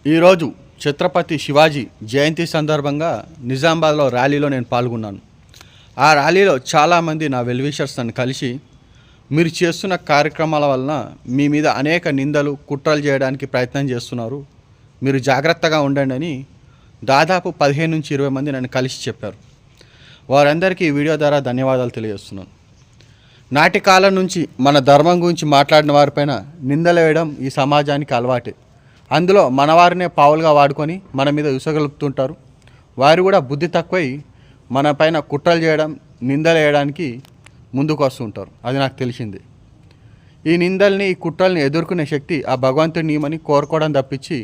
ఈరోజు ఛత్రపతి శివాజీ జయంతి సందర్భంగా నిజామాబాద్లో ర్యాలీలో నేను పాల్గొన్నాను. ఆ ర్యాలీలో చాలామంది నా వెల్విషర్స్ నన్ను కలిసి మీరు చేస్తున్న కార్యక్రమాల వలన మీ మీద అనేక నిందలు కుట్రలు చేయడానికి ప్రయత్నం చేస్తున్నారు, మీరు జాగ్రత్తగా ఉండండి అని దాదాపు 15 నుంచి 20 మంది నన్ను కలిసి చెప్పారు. వారందరికీ ఈ వీడియో ద్వారా ధన్యవాదాలు తెలియజేస్తున్నాను. నాటి కాలం నుంచి మన ధర్మం గురించి మాట్లాడిన వారిపైన నిందలు వేయడం ఈ సమాజానికి అలవాటే. అందులో మనవారినే పావులుగా వాడుకొని మన మీద ఉసగలుపుతుంటారు. వారు కూడా బుద్ధి తక్కువై మన పైన కుట్రలు చేయడం, నిందలు వేయడానికి ముందుకు వస్తుంటారు. అది నాకు తెలిసింది. ఈ నిందల్ని, ఈ కుట్రల్ని ఎదుర్కొనే శక్తి ఆ భగవంతుని నియమని కోరుకోవడం తప్పించి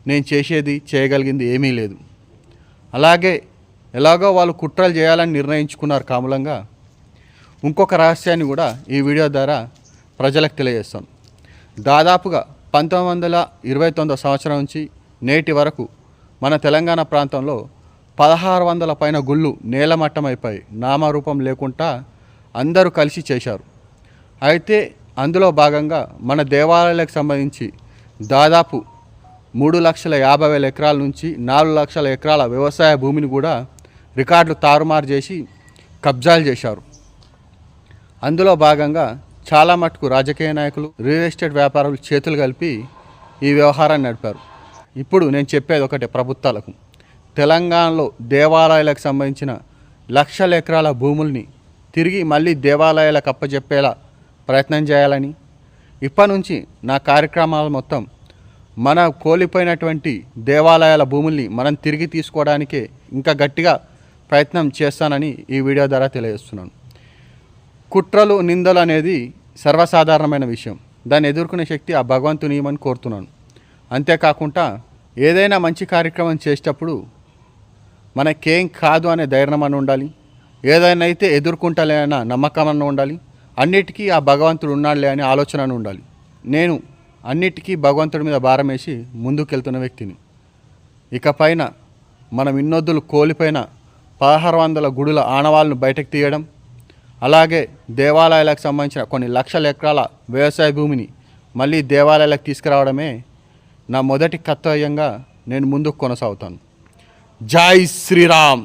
నేను చేసేది, చేయగలిగింది ఏమీ లేదు. అలాగే ఎలాగో వాళ్ళు కుట్రలు చేయాలని నిర్ణయించుకున్నారు కాములంగా, ఇంకొక రహస్యాన్ని కూడా ఈ వీడియో ద్వారా ప్రజలకు తెలియజేస్తాను. దాదాపుగా 1929 సంవత్సరం నుంచి నేటి వరకు మన తెలంగాణ ప్రాంతంలో 1600 పైన గుళ్ళు నేలమట్టమైపోయి నామరూపం లేకుండా అందరూ కలిసి చేశారు. అయితే అందులో భాగంగా మన దేవాలయాలకు సంబంధించి దాదాపు 3,50,000 ఎకరాల నుంచి 4 లక్షల ఎకరాల వ్యవసాయ భూమిని కూడా రికార్డులు తారుమారు చేసి కబ్జాలు చేశారు. అందులో భాగంగా చాలా మటుకు రాజకీయ నాయకులు, రియల్ ఎస్టేట్ వ్యాపారులు చేతులు కలిపి ఈ వ్యవహారాన్ని నడిపారు. ఇప్పుడు నేను చెప్పేది ఒకటే ప్రభుత్వాలకు, తెలంగాణలో దేవాలయాలకు సంబంధించిన లక్షల ఎకరాల భూముల్ని తిరిగి మళ్ళీ దేవాలయాలకు అప్పచెప్పేలా ప్రయత్నం చేయాలని, ఇప్పటి నుంచి నా కార్యక్రమాలు మొత్తం మన కోల్పోయినటువంటి దేవాలయాల భూముల్ని మనం తిరిగి తీసుకోవడానికే ఇంకా గట్టిగా ప్రయత్నం చేస్తానని ఈ వీడియో ద్వారా తెలియజేస్తున్నాను. కుట్రలు, నిందలు అనేది సర్వసాధారణమైన విషయం. దాన్ని ఎదుర్కొనే శక్తి ఆ భగవంతుని ఇవ్వమని కోరుతున్నాను. అంతేకాకుండా ఏదైనా మంచి కార్యక్రమం చేసేటప్పుడు మనకేం కాదు అనే ధైర్యం అని ఉండాలి. ఏదైనా అయితే ఎదుర్కొంటలే అన్న నమ్మకం అన్న ఉండాలి. అన్నిటికీ ఆ భగవంతుడు ఉన్నాడులే అనే ఆలోచన అని ఉండాలి. నేను అన్నిటికీ భగవంతుడి మీద భారం వేసి ముందుకెళ్తున్న వ్యక్తిని. ఇకపైన మనం ఇన్నొద్దులు కోల్పోయిన 1600 గుడుల ఆనవాళ్ళను బయటకు తీయడం, అలాగే దేవాలయాలకు సంబంధించిన కొన్ని లక్షల ఎకరాల వ్యవసాయ భూమిని మళ్ళీ దేవాలయాలకు తీసుకురావడమే నా మొదటి కర్తవ్యంగా నేను ముందుకు కొనసాగుతాను. జై శ్రీరామ్.